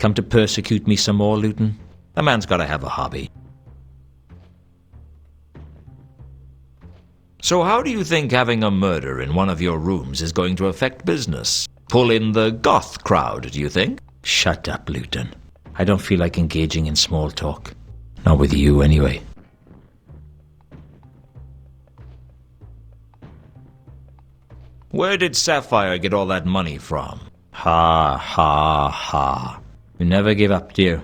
Come to persecute me some more, Luton? A man's got to have a hobby. So how do you think having a murder in one of your rooms is going to affect business? Pull in the goth crowd, do you think? Shut up, Luton. I don't feel like engaging in small talk. Not with you, anyway. Where did Sapphire get all that money from? Ha, ha, ha. You never give up, dear.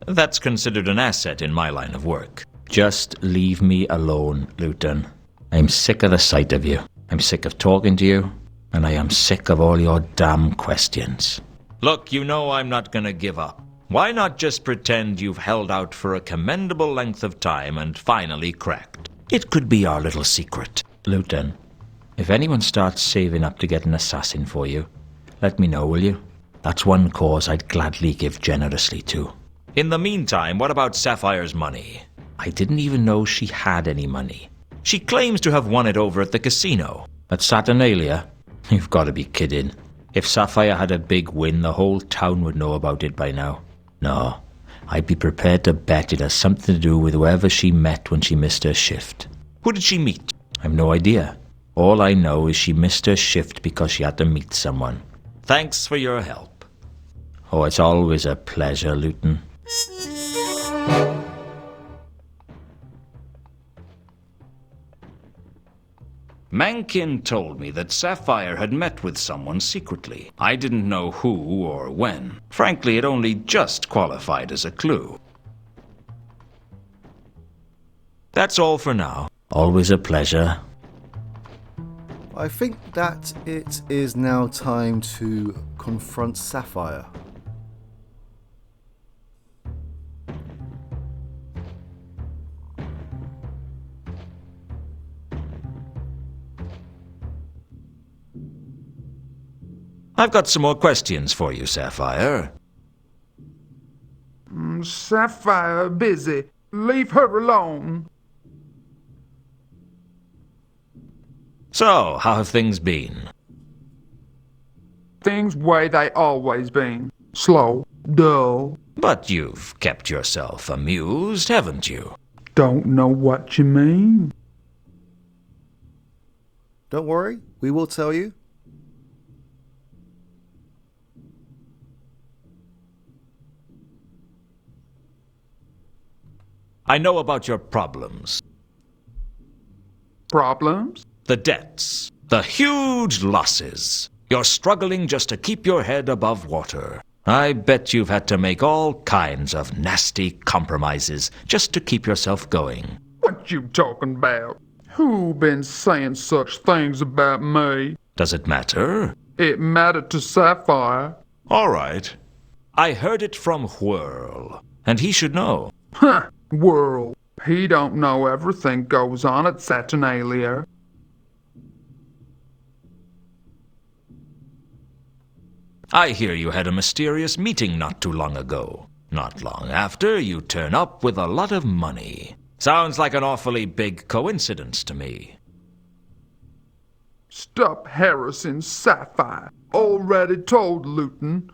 That's considered an asset in my line of work. Just leave me alone, Luton. I'm sick of the sight of you. I'm sick of talking to you. And I am sick of all your damn questions. Look, you know I'm not gonna give up. Why not just pretend you've held out for a commendable length of time and finally cracked? It could be our little secret. Luton, if anyone starts saving up to get an assassin for you, let me know, will you? That's one cause I'd gladly give generously to. In the meantime, what about Sapphire's money? I didn't even know she had any money. She claims to have won it over at the casino. At Saturnalia? You've got to be kidding. If Sapphire had a big win, the whole town would know about it by now. No, I'd be prepared to bet it has something to do with whoever she met when she missed her shift. Who did she meet? I've no idea. All I know is she missed her shift because she had to meet someone. Thanks for your help. Oh, it's always a pleasure, Luton. Mankin told me that Sapphire had met with someone secretly. I didn't know who or when. Frankly, it only just qualified as a clue. That's all for now. Always a pleasure. I think that it is now time to confront Sapphire. I've got some more questions for you, Sapphire. Sapphire busy. Leave her alone. So, how have things been? Things way they always been. Slow, dull. But you've kept yourself amused, haven't you? Don't know what you mean. Don't worry, we will tell you. I know about your problems. Problems? The debts. The huge losses. You're struggling just to keep your head above water. I bet you've had to make all kinds of nasty compromises just to keep yourself going. What you talking about? Who been saying such things about me? Does it matter? It mattered to Sapphire. All right. I heard it from Whirl, and he should know. Huh, Whirl. He don't know everything goes on at Saturnalia. I hear you had a mysterious meeting not too long ago. Not long after, you turn up with a lot of money. Sounds like an awfully big coincidence to me. Stop harassing Sapphire. Already told Luton.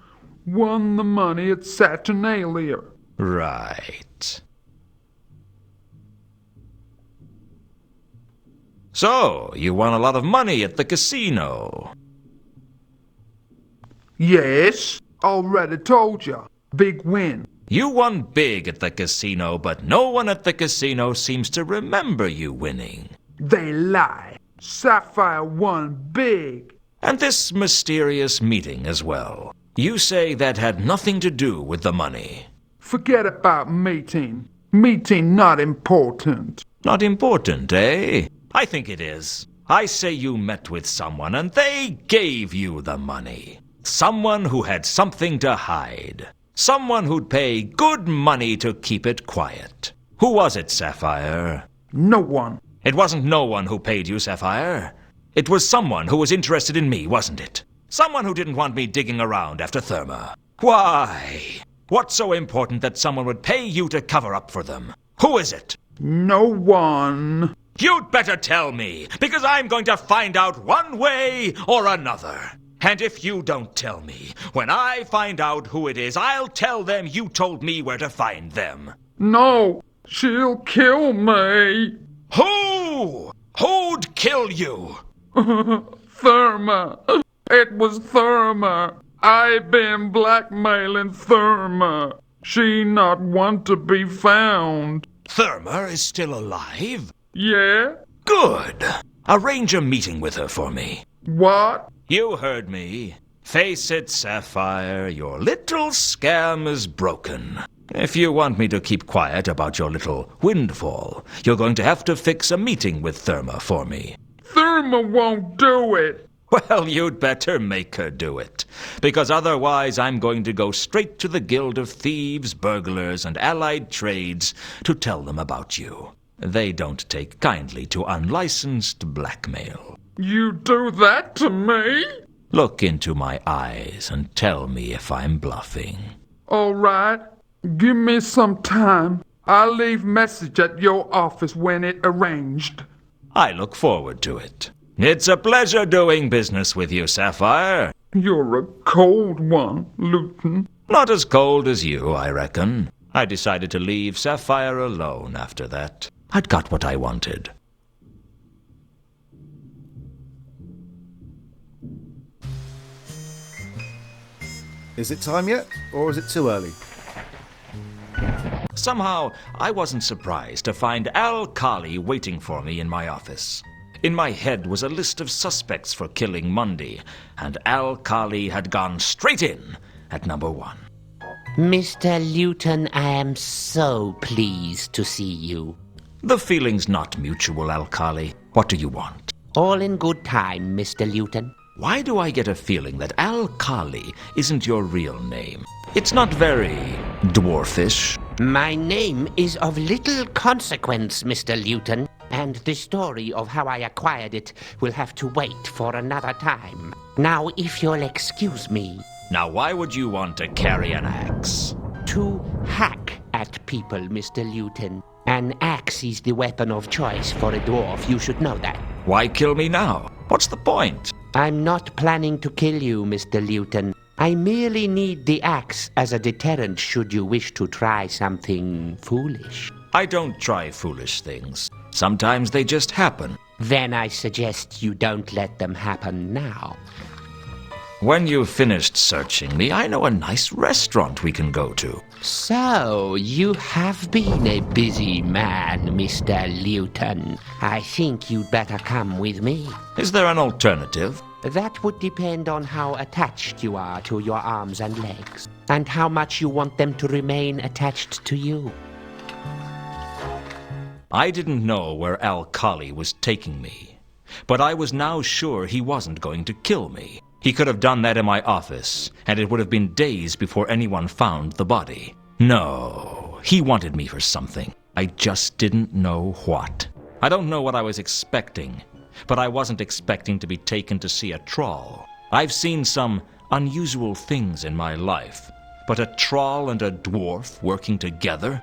Won the money at Saturnalia. Right. So, you won a lot of money at the casino. Yes, already told ya. Big win. You won big at the casino, but no one at the casino seems to remember you winning. They lie. Sapphire won big. And this mysterious meeting as well. You say that had nothing to do with the money. Forget about meeting. Meeting not important. Not important, eh? I think it is. I say you met with someone and they gave you the money. Someone who had something to hide. Someone who'd pay good money to keep it quiet. Who was it, Sapphire? No one. It wasn't no one who paid you, Sapphire. It was someone who was interested in me, wasn't it? Someone who didn't want me digging around after Therma. Why? What's so important that someone would pay you to cover up for them? Who is it? No one. You'd better tell me, because I'm going to find out one way or another. And if you don't tell me, when I find out who it is, I'll tell them you told me where to find them. No, she'll kill me. Who? Who'd kill you? Therma. It was Therma. I've been blackmailing Therma. She not want to be found. Therma is still alive? Yeah? Good. Arrange a meeting with her for me. What? You heard me. Face it, Sapphire, your little scam is broken. If you want me to keep quiet about your little windfall, you're going to have to fix a meeting with Therma for me. Therma won't do it. Well, you'd better make her do it, because otherwise I'm going to go straight to the Guild of Thieves, Burglars, and Allied Trades to tell them about you. They don't take kindly to unlicensed blackmail. You do that to me? Look into my eyes and tell me if I'm bluffing. All right. Give me some time. I'll leave message at your office when it arranged. I look forward to it. It's a pleasure doing business with you, Sapphire. You're a cold one, Luton. Not as cold as you, I reckon. I decided to leave Sapphire alone after that. I'd got what I wanted. Is it time yet, or is it too early? Somehow, I wasn't surprised to find Al Kali waiting for me in my office. In my head was a list of suspects for killing Mundy, and Al Kali had gone straight in at number 1. Mr. Luton, I am so pleased to see you. The feeling's not mutual, Al Kali. What do you want? All in good time, Mr. Luton. Why do I get a feeling that Al Kali isn't your real name? It's not very dwarfish. My name is of little consequence, Mr. Luton, and the story of how I acquired it will have to wait for another time. Now, if you'll excuse me. Now, why would you want to carry an axe? To hack at people, Mr. Luton. An axe is the weapon of choice for a dwarf, you should know that. Why kill me now? What's the point? I'm not planning to kill you, Mr. Luton. I merely need the axe as a deterrent should you wish to try something foolish. I don't try foolish things. Sometimes they just happen. Then I suggest you don't let them happen now. When you've finished searching me, I know a nice restaurant we can go to. So, you have been a busy man, Mr. Luton. I think you'd better come with me. Is there an alternative? That would depend on how attached you are to your arms and legs, and how much you want them to remain attached to you. I didn't know where Al Kali was taking me, but I was now sure he wasn't going to kill me. He could have done that in my office, and it would have been days before anyone found the body. No, he wanted me for something. I just didn't know what. I don't know what I was expecting, but I wasn't expecting to be taken to see a troll. I've seen some unusual things in my life, but a troll and a dwarf working together?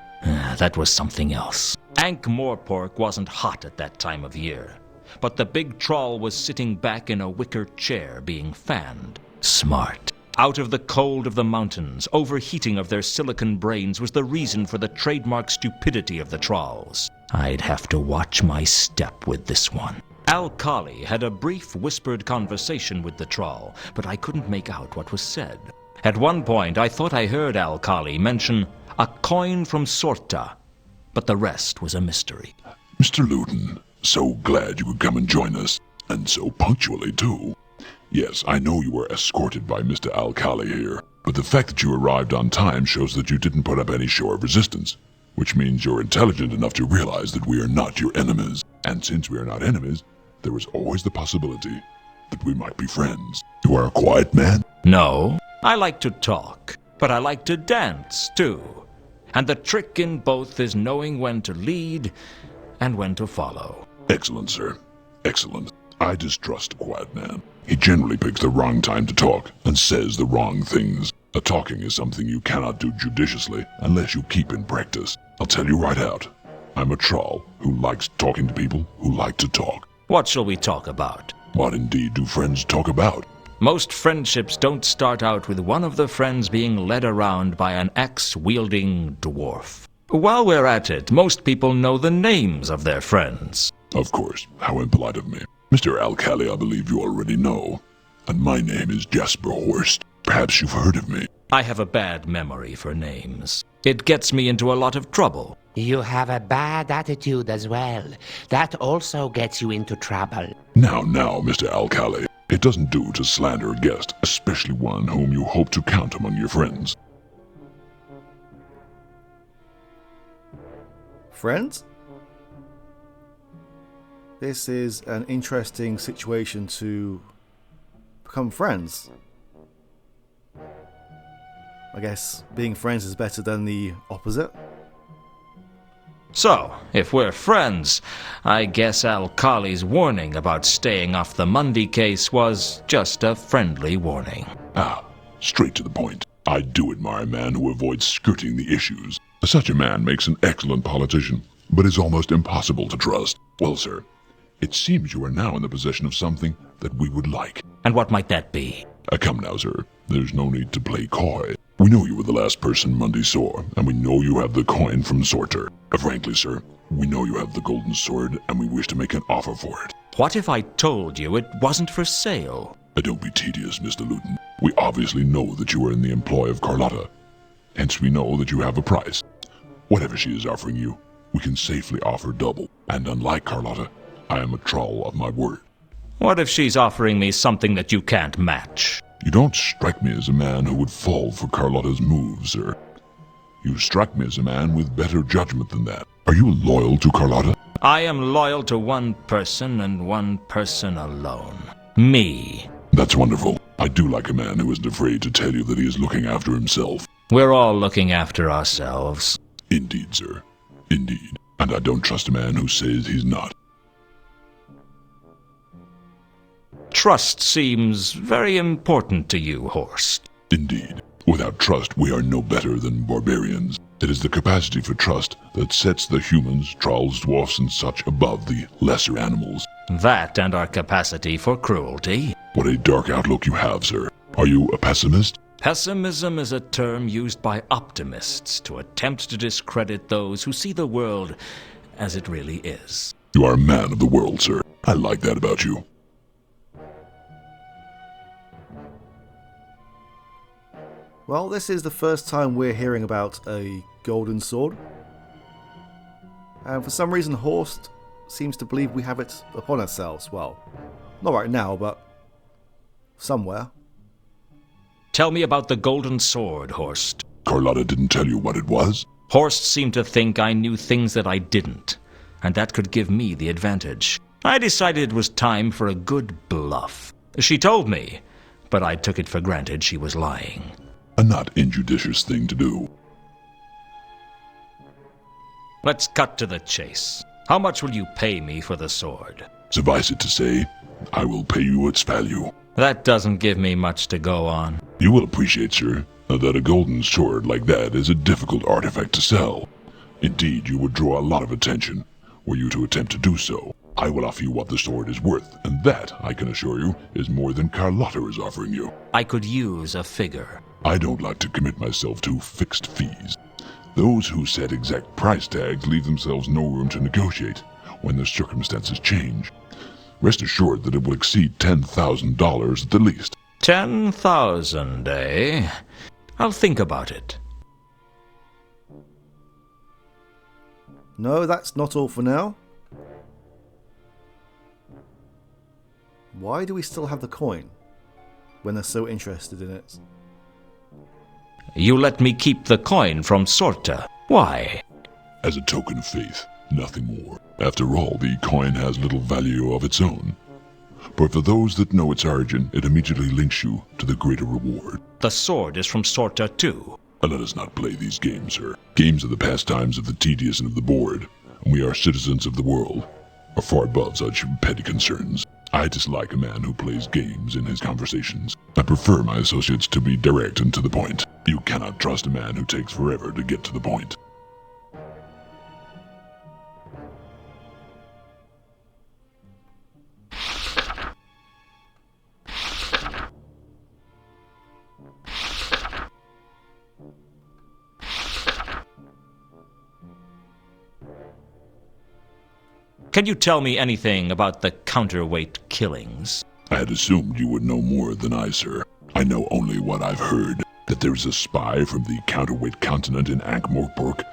That was something else. Ankh-Morpork wasn't hot at that time of year, but the big troll was sitting back in a wicker chair being fanned. Smart. Out of the cold of the mountains, overheating of their silicon brains was the reason for the trademark stupidity of the trolls. I'd have to watch my step with this one. Al Kali had a brief whispered conversation with the troll, but I couldn't make out what was said. At one point, I thought I heard Al Kali mention a coin from Sorta, but the rest was a mystery. Mr. Luton, so glad you could come and join us, and so punctually, too. Yes, I know you were escorted by Mr. Al Kali here, but the fact that you arrived on time shows that you didn't put up any show of resistance, which means you're intelligent enough to realize that we are not your enemies. And since we are not enemies, there is always the possibility that we might be friends. You are a quiet man? No, I like to talk, but I like to dance, too. And the trick in both is knowing when to lead and when to follow. Excellent, sir. Excellent. I distrust a quiet man. He generally picks the wrong time to talk and says the wrong things. A talking is something you cannot do judiciously unless you keep in practice. I'll tell you right out. I'm a troll who likes talking to people who like to talk. What shall we talk about? What indeed do friends talk about? Most friendships don't start out with one of the friends being led around by an axe-wielding dwarf. While we're at it, most people know the names of their friends. Of course, how impolite of me. Mr. Alcali, I believe you already know. And my name is Jasper Horst. Perhaps you've heard of me. I have a bad memory for names. It gets me into a lot of trouble. You have a bad attitude as well. That also gets you into trouble. Now, Mr. Alcali. It doesn't do to slander a guest, especially one whom you hope to count among your friends. Friends? This is an interesting situation to become friends. I guess being friends is better than the opposite. So, if we're friends, I guess Alcali's warning about staying off the Mundy case was just a friendly warning. Straight to the point. I do admire a man who avoids skirting the issues. Such a man makes an excellent politician, but is almost impossible to trust. Well, sir, it seems you are now in the possession of something that we would like. And what might that be? Come now, sir. There's no need to play coy. We know you were the last person Mundy saw, and we know you have the coin from Sorter. Frankly, sir, we know you have the golden sword, and we wish to make an offer for it. What if I told you it wasn't for sale? Don't be tedious, Mr. Luton. We obviously know that you are in the employ of Carlotta. Hence we know that you have a price. Whatever she is offering you, we can safely offer double. And unlike Carlotta, I am a trowel of my word. What if she's offering me something that you can't match? You don't strike me as a man who would fall for Carlotta's moves, sir. You strike me as a man with better judgment than that. Are you loyal to Carlotta? I am loyal to one person and one person alone. Me. That's wonderful. I do like a man who isn't afraid to tell you that he is looking after himself. We're all looking after ourselves. Indeed, sir. Indeed. And I don't trust a man who says he's not. Trust seems very important to you, Horst. Indeed. Without trust, we are no better than barbarians. It is the capacity for trust that sets the humans, trolls, dwarfs, and such above the lesser animals. That and our capacity for cruelty. What a dark outlook you have, sir. Are you a pessimist? Pessimism is a term used by optimists to attempt to discredit those who see the world as it really is. You are a man of the world, sir. I like that about you. Well, this is the first time we're hearing about a golden sword. And for some reason, Horst seems to believe we have it upon ourselves. Well, not right now, but somewhere. Tell me about the golden sword, Horst. Carlotta didn't tell you what it was? Horst seemed to think I knew things that I didn't, and that could give me the advantage. I decided it was time for a good bluff. She told me, but I took it for granted she was lying. A not injudicious thing to do. Let's cut to the chase. How much will you pay me for the sword? Suffice it to say, I will pay you its value. That doesn't give me much to go on. You will appreciate, sir, that a golden sword like that is a difficult artifact to sell. Indeed, you would draw a lot of attention were you to attempt to do so. I will offer you what the sword is worth, and that, I can assure you, is more than Carlotta is offering you. I could use a figure. I don't like to commit myself to fixed fees. Those who set exact price tags leave themselves no room to negotiate when the circumstances change. Rest assured that it will exceed $10,000 at the least. 10,000, eh? I'll think about it. No, that's not all for now. Why do we still have the coin when they're so interested in it? You let me keep the coin from Sorta. Why? As a token of faith, nothing more. After all, the coin has little value of its own. But for those that know its origin, it immediately links you to the greater reward. The sword is from Sorta too. Let us not play these games, sir. Games are the pastimes of the tedious and of the bored, and we are citizens of the world, are far above such petty concerns. I dislike a man who plays games in his conversations. I prefer my associates to be direct and to the point. You cannot trust a man who takes forever to get to the point. Can you tell me anything about the counterweight killings? I had assumed you would know more than I, sir. I know only what I've heard, that there's a spy from the counterweight continent in Ankh-Morpork,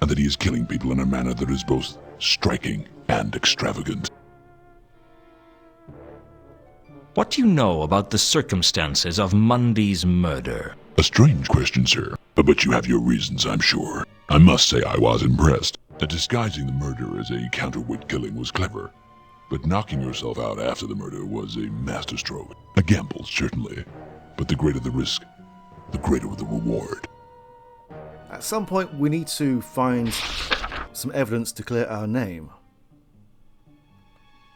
and that he is killing people in a manner that is both striking and extravagant. What do you know about the circumstances of Mundy's murder? A strange question, sir, but you have your reasons, I'm sure. I must say I was impressed. That disguising the murder as a counterweight killing was clever, but knocking yourself out after the murder was a masterstroke. A gamble, certainly, but the greater the risk, the greater the reward. At some point, we need to find some evidence to clear our name.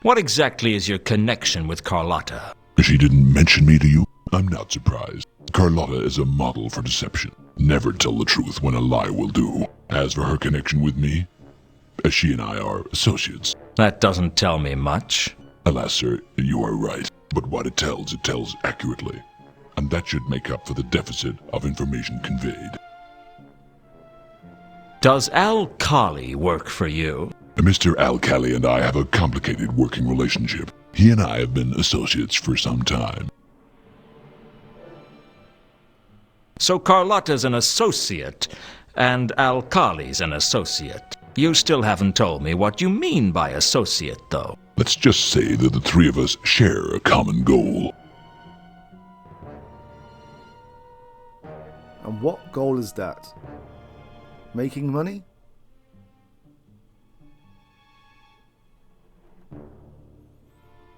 What exactly is your connection with Carlotta? She didn't mention me to you? I'm not surprised. Carlotta is a model for deception. Never tell the truth when a lie will do. As for her connection with me, she and I are associates. That doesn't tell me much. Alas, sir, you are right. But what it tells accurately. And that should make up for the deficit of information conveyed. Does Al-Khali work for you? Mr. Al-Khali and I have a complicated working relationship. He and I have been associates for some time. So Carlotta's an associate, and Al-Khali's an associate. You still haven't told me what you mean by associate, though. Let's just say that the three of us share a common goal. And what goal is that? Making money?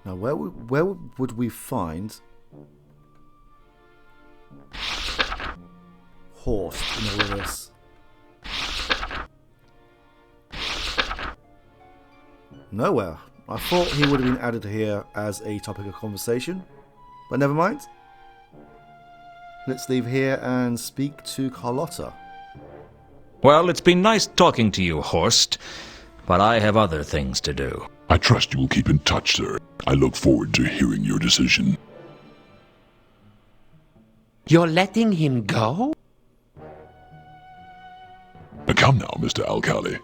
Now, where would we find Horst in all of this? Nowhere. I thought he would have been added here as a topic of conversation, but never mind. Let's leave here and speak to Carlotta. Well, it's been nice talking to you, Horst, but I have other things to do. I trust you will keep in touch, sir. I look forward to hearing your decision. You're letting him go? Come now, Mr. Al-Khali.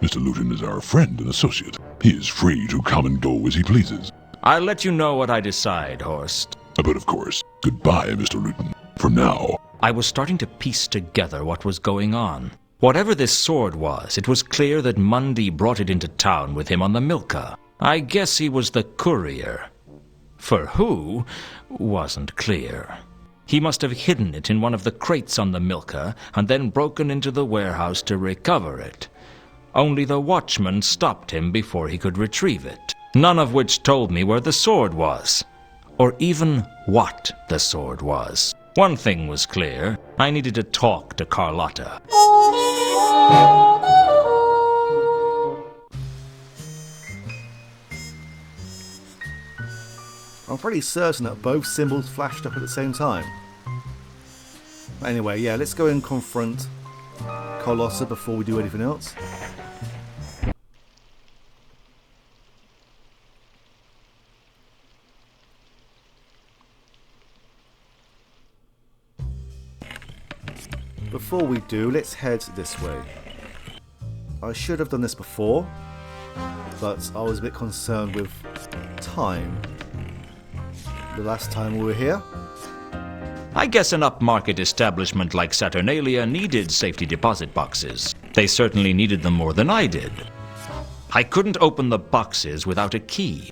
Mr. Luton is our friend and associate. He is free to come and go as he pleases. I'll let you know what I decide, Horst. But of course, goodbye, Mr. Luton. For now. I was starting to piece together what was going on. Whatever this sword was, it was clear that Mundy brought it into town with him on the Milka. I guess he was the courier. For who, wasn't clear. He must have hidden it in one of the crates on the Milka and then broken into the warehouse to recover it. Only the watchman stopped him before he could retrieve it. None of which told me where the sword was, or even what the sword was. One thing was clear. I needed to talk to Carlotta. I'm pretty certain that both symbols flashed up at the same time. Anyway, yeah, let's go and confront Carlotta before we do anything else. Before we do, let's head this way. I should have done this before, but I was a bit concerned with time the last time we were here. I guess an upmarket establishment like Saturnalia needed safety deposit boxes. They certainly needed them more than I did. I couldn't open the boxes without a key.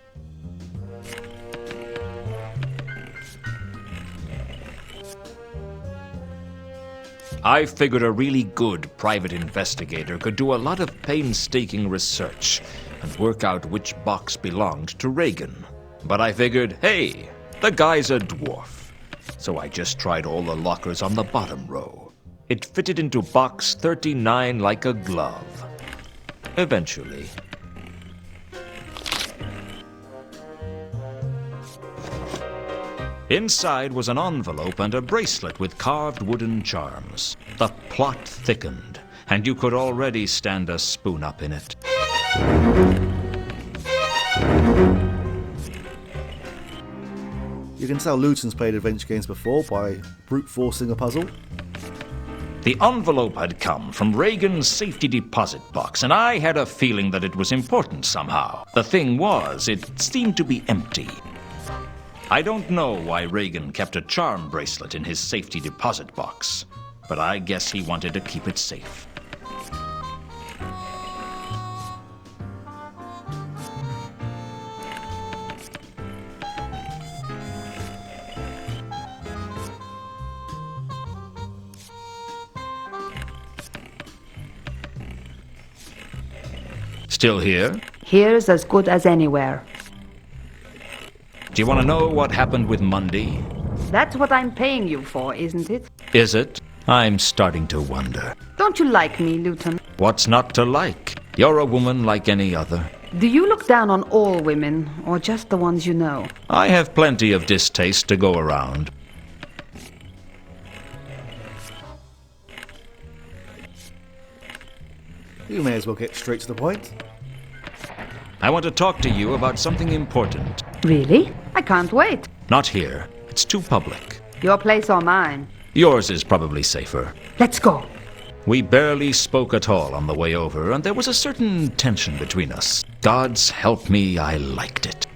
I figured a really good private investigator could do a lot of painstaking research and work out which box belonged to Reagan. But I figured, hey, the guy's a dwarf. So I just tried all the lockers on the bottom row. It fitted into box 39 like a glove. Eventually. Inside was an envelope and a bracelet with carved wooden charms. The plot thickened, and you could already stand a spoon up in it. You can tell Luton's played adventure games before by brute forcing a puzzle. The envelope had come from Reagan's safety deposit box, and I had a feeling that it was important somehow. The thing was, it seemed to be empty. I don't know why Reagan kept a charm bracelet in his safety deposit box, but I guess he wanted to keep it safe. Still here? Here's as good as anywhere. Do you want to know what happened with Monday? That's what I'm paying you for, isn't it? Is it? I'm starting to wonder. Don't you like me, Luton? What's not to like? You're a woman like any other. Do you look down on all women, or just the ones you know? I have plenty of distaste to go around. You may as well get straight to the point. I want to talk to you about something important. Really? I can't wait. Not here. It's too public. Your place or mine? Yours is probably safer. Let's go. We barely spoke at all on the way over, and there was a certain tension between us. God's help me, I liked it.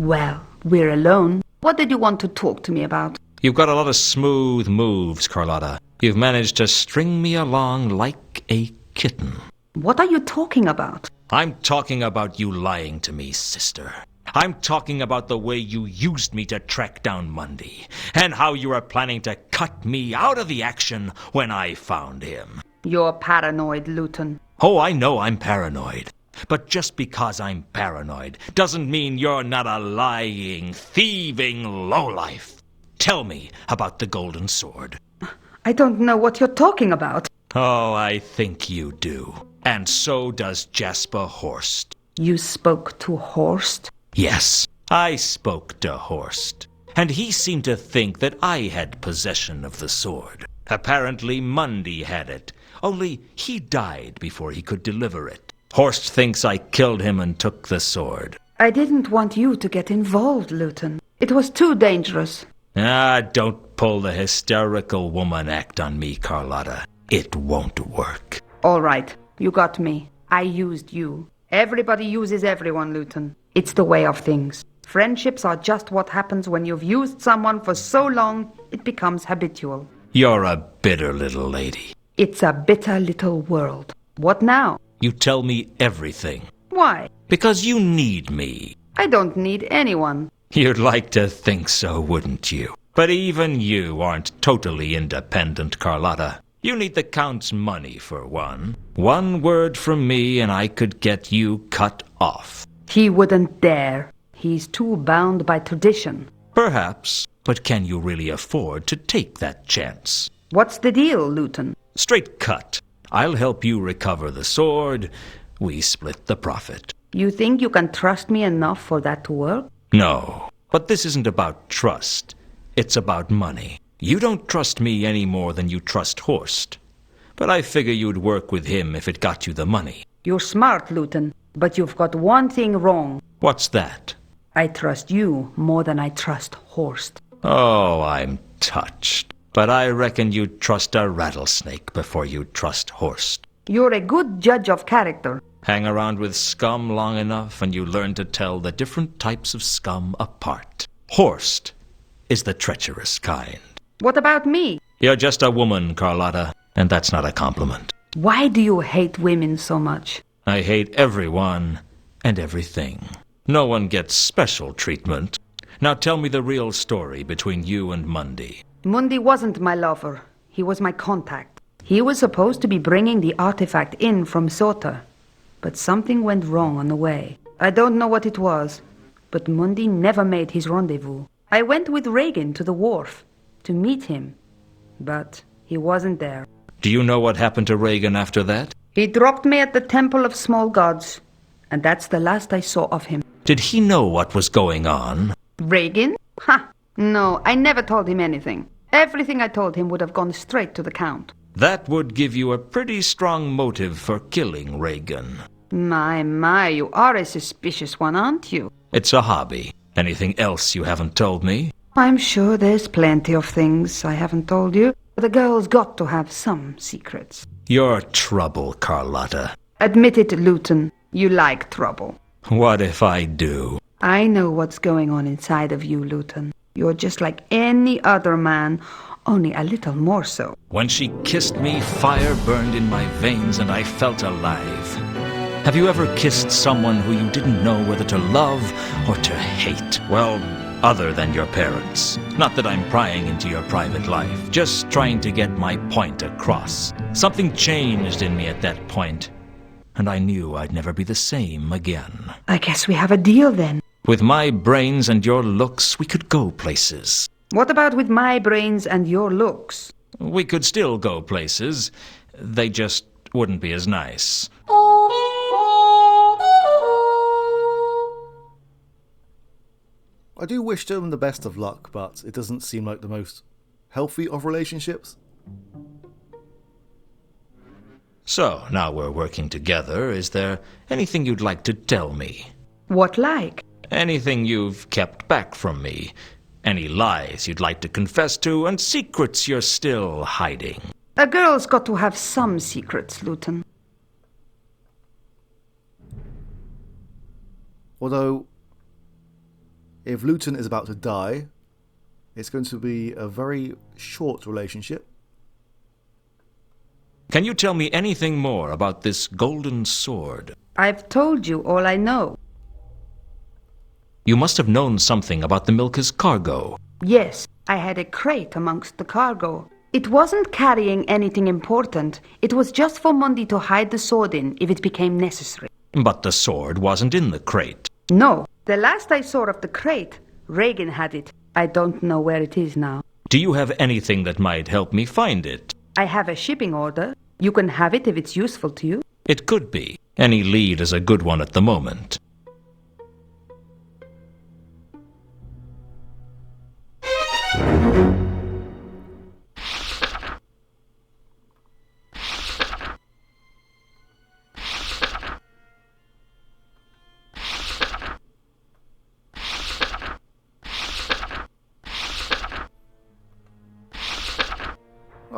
Well, we're alone. What did you want to talk to me about? You've got a lot of smooth moves, Carlotta. You've managed to string me along like a kitten. What are you talking about? I'm talking about you lying to me, sister. I'm talking about the way you used me to track down Monday, and how you were planning to cut me out of the action when I found him. You're paranoid, Luton. Oh, I know I'm paranoid. But just because I'm paranoid doesn't mean you're not a lying, thieving lowlife. Tell me about the golden sword. I don't know what you're talking about. Oh, I think you do. And so does Jasper Horst. You spoke to Horst? Yes, I spoke to Horst. And he seemed to think that I had possession of the sword. Apparently Monday had it, only he died before he could deliver it. Horst thinks I killed him and took the sword. I didn't want you to get involved, Luton. It was too dangerous. Ah, don't pull the hysterical woman act on me, Carlotta. It won't work. All right, you got me. I used you. Everybody uses everyone, Luton. It's the way of things. Friendships are just what happens when you've used someone for so long, it becomes habitual. You're a bitter little lady. It's a bitter little world. What now? You tell me everything. Why? Because you need me. I don't need anyone. You'd like to think so, wouldn't you? But even you aren't totally independent, Carlotta. You need the Count's money, for one. One word from me and I could get you cut off. He wouldn't dare. He's too bound by tradition. Perhaps, but can you really afford to take that chance? What's the deal, Luton? Straight cut. I'll help you recover the sword. We split the profit. You think you can trust me enough for that to work? No, but this isn't about trust. It's about money. You don't trust me any more than you trust Horst. But I figure you'd work with him if it got you the money. You're smart, Luton, but you've got one thing wrong. What's that? I trust you more than I trust Horst. Oh, I'm touched. But I reckon you'd trust a rattlesnake before you'd trust Horst. You're a good judge of character. Hang around with scum long enough and you learn to tell the different types of scum apart. Horst is the treacherous kind. What about me? You're just a woman, Carlotta, and that's not a compliment. Why do you hate women so much? I hate everyone and everything. No one gets special treatment. Now tell me the real story between you and Monday. Monday wasn't my lover. He was my contact. He was supposed to be bringing the artifact in from Sota. But something went wrong on the way. I don't know what it was, but Monday never made his rendezvous. I went with Reagan to the wharf to meet him, but he wasn't there. Do you know what happened to Reagan after that? He dropped me at the Temple of Small Gods, and that's the last I saw of him. Did he know what was going on? Reagan? Ha! No, I never told him anything. Everything I told him would have gone straight to the Count. That would give you a pretty strong motive for killing Reagan. My, you are a suspicious one, aren't you? It's a hobby. Anything else you haven't told me? I'm sure there's plenty of things I haven't told you. But a girl's got to have some secrets. You're trouble, Carlotta. Admit it, Luton. You like trouble. What if I do? I know what's going on inside of you, Luton. You're just like any other man, only a little more so. When she kissed me, fire burned in my veins and I felt alive. Have you ever kissed someone who you didn't know whether to love or to hate? Well, other than your parents. Not that I'm prying into your private life, just trying to get my point across. Something changed in me at that point, and I knew I'd never be the same again. I guess we have a deal then. With my brains and your looks, we could go places. What about with my brains and your looks? We could still go places. They just wouldn't be as nice. I do wish them the best of luck, but it doesn't seem like the most healthy of relationships. So, now we're working together, is there anything you'd like to tell me? What like? Anything you've kept back from me? Any lies you'd like to confess to, and secrets you're still hiding? A girl's got to have some secrets, Luton. Although, if Luton is about to die, it's going to be a very short relationship. Can you tell me anything more about this golden sword? I've told you all I know. You must have known something about the Milka's cargo. Yes, I had a crate amongst the cargo. It wasn't carrying anything important. It was just for Mundi to hide the sword in if it became necessary. But the sword wasn't in the crate. No, the last I saw of the crate, Reagan had it. I don't know where it is now. Do you have anything that might help me find it? I have a shipping order. You can have it if it's useful to you. It could be. Any lead is a good one at the moment.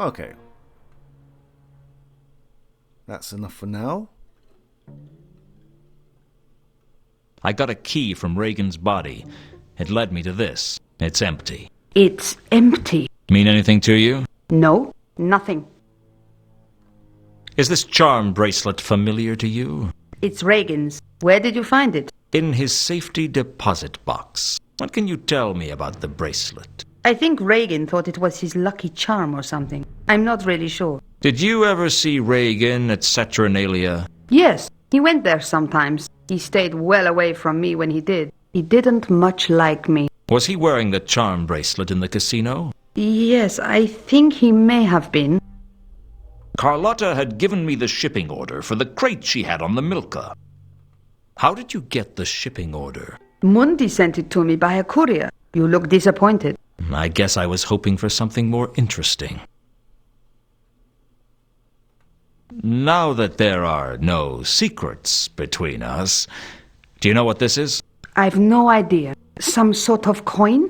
Okay. That's enough for now. I got a key from Reagan's body. It led me to this. It's empty. It's empty. Mean anything to you? No, nothing. Is this charm bracelet familiar to you? It's Reagan's. Where did you find it? In his safety deposit box. What can you tell me about the bracelet? I think Reagan thought it was his lucky charm or something. I'm not really sure. Did you ever see Reagan at Saturnalia? Yes, he went there sometimes. He stayed well away from me when he did. He didn't much like me. Was he wearing the charm bracelet in the casino? Yes, I think he may have been. Carlotta had given me the shipping order for the crate she had on the Milka. How did you get the shipping order? Mundi sent it to me by a courier. You look disappointed. I guess I was hoping for something more interesting. Now that there are no secrets between us, do you know what this is? I've no idea. Some sort of coin?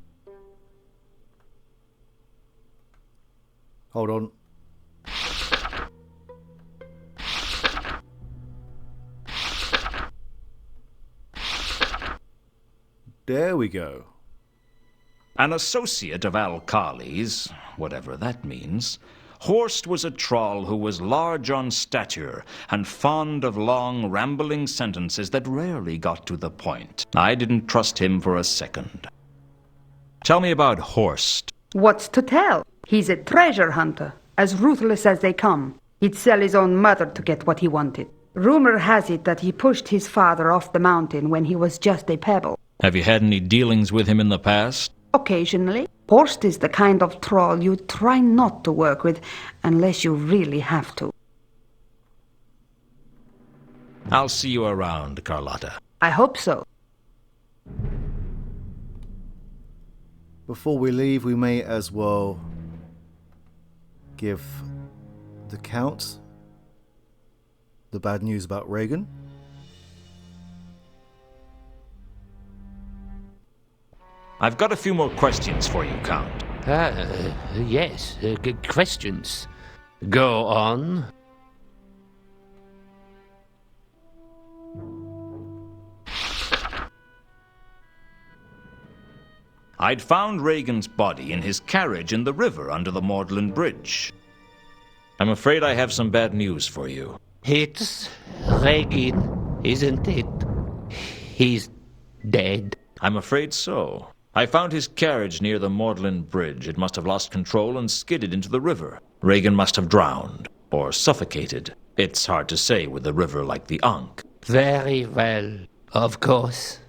Hold on. There we go. An associate of Alkali's, whatever that means, Horst was a troll who was large on stature and fond of long, rambling sentences that rarely got to the point. I didn't trust him for a second. Tell me about Horst. What's to tell? He's a treasure hunter, as ruthless as they come. He'd sell his own mother to get what he wanted. Rumor has it that he pushed his father off the mountain when he was just a pebble. Have you had any dealings with him in the past? Occasionally. Horst is the kind of troll you try not to work with unless you really have to. I'll see you around, Carlotta. I hope so. Before we leave, we may as well give the Count the bad news about Reagan. I've got a few more questions for you, Count. Yes, good questions. Go on. I'd found Reagan's body in his carriage in the river under the Magdalen Bridge. I'm afraid I have some bad news for you. It's Regan, isn't it? He's dead. I'm afraid so. I found his carriage near the Magdalen Bridge. It must have lost control and skidded into the river. Reagan must have drowned, or suffocated. It's hard to say with a river like the Ankh. Very well. Of course.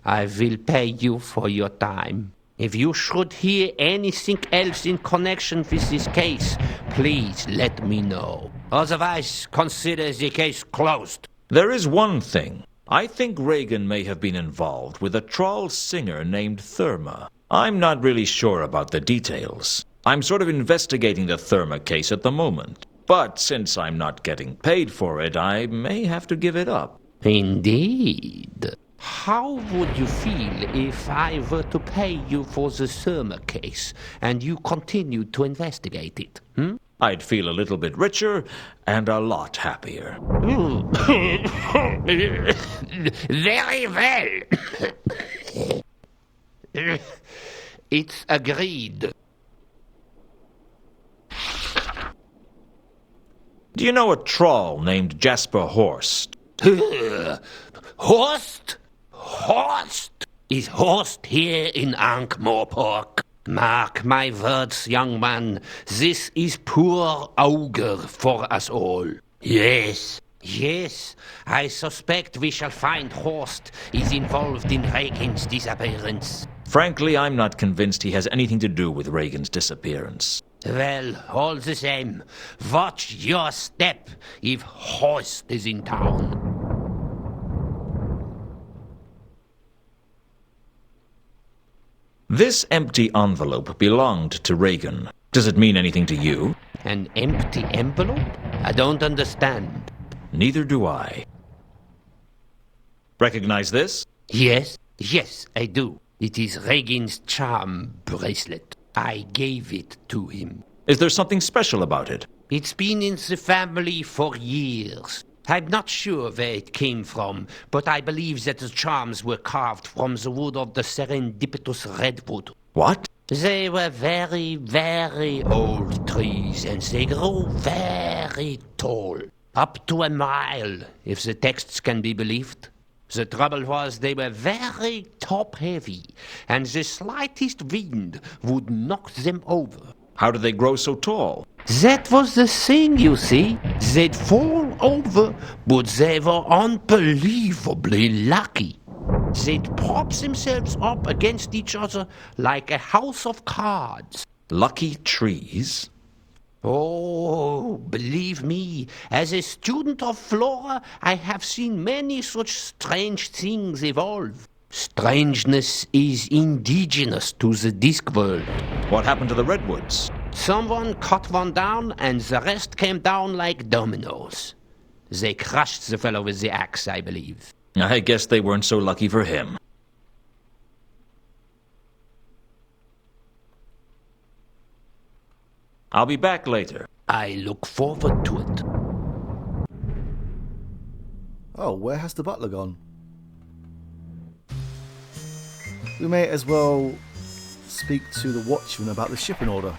I will pay you for your time. If you should hear anything else in connection with this case, please let me know. Otherwise, consider the case closed. There is one thing. I think Reagan may have been involved with a troll singer named Therma. I'm not really sure about the details. I'm sort of investigating the Therma case at the moment. But since I'm not getting paid for it, I may have to give it up. Indeed. How would you feel if I were to pay you for the Therma case and you continued to investigate it? I'd feel a little bit richer and a lot happier. Very well. It's agreed. Do you know a troll named Jasper Horst? Horst? Horst? Is Horst here in Ankh-Morpork? Mark my words, young man, this is poor augur for us all. Yes, I suspect we shall find Horst is involved in Reagan's disappearance. Frankly, I'm not convinced he has anything to do with Reagan's disappearance. Well, all the same, watch your step if Horst is in town. This empty envelope belonged to Reagan. Does it mean anything to you? An empty envelope? I don't understand. Neither do I. Recognize this? Yes, I do. It is Reagan's charm bracelet. I gave it to him. Is there something special about it? It's been in the family for years. I'm not sure where it came from, but I believe that the charms were carved from the wood of the serendipitous redwood. What? They were very, very old trees, and they grew very tall. Up to a mile, if the texts can be believed. The trouble was they were very top-heavy, and the slightest wind would knock them over. How did they grow so tall? That was the thing, you see. They'd fall over, but they were unbelievably lucky. They'd prop themselves up against each other like a house of cards. Lucky trees? Oh, believe me, as a student of flora, I have seen many such strange things evolve. Strangeness is indigenous to the Discworld. What happened to the redwoods? Someone cut one down, and the rest came down like dominoes. They crushed the fellow with the axe, I believe. I guess they weren't so lucky for him. I'll be back later. I look forward to it. Oh, where has the butler gone? We may as well speak to the watchman about the shipping order.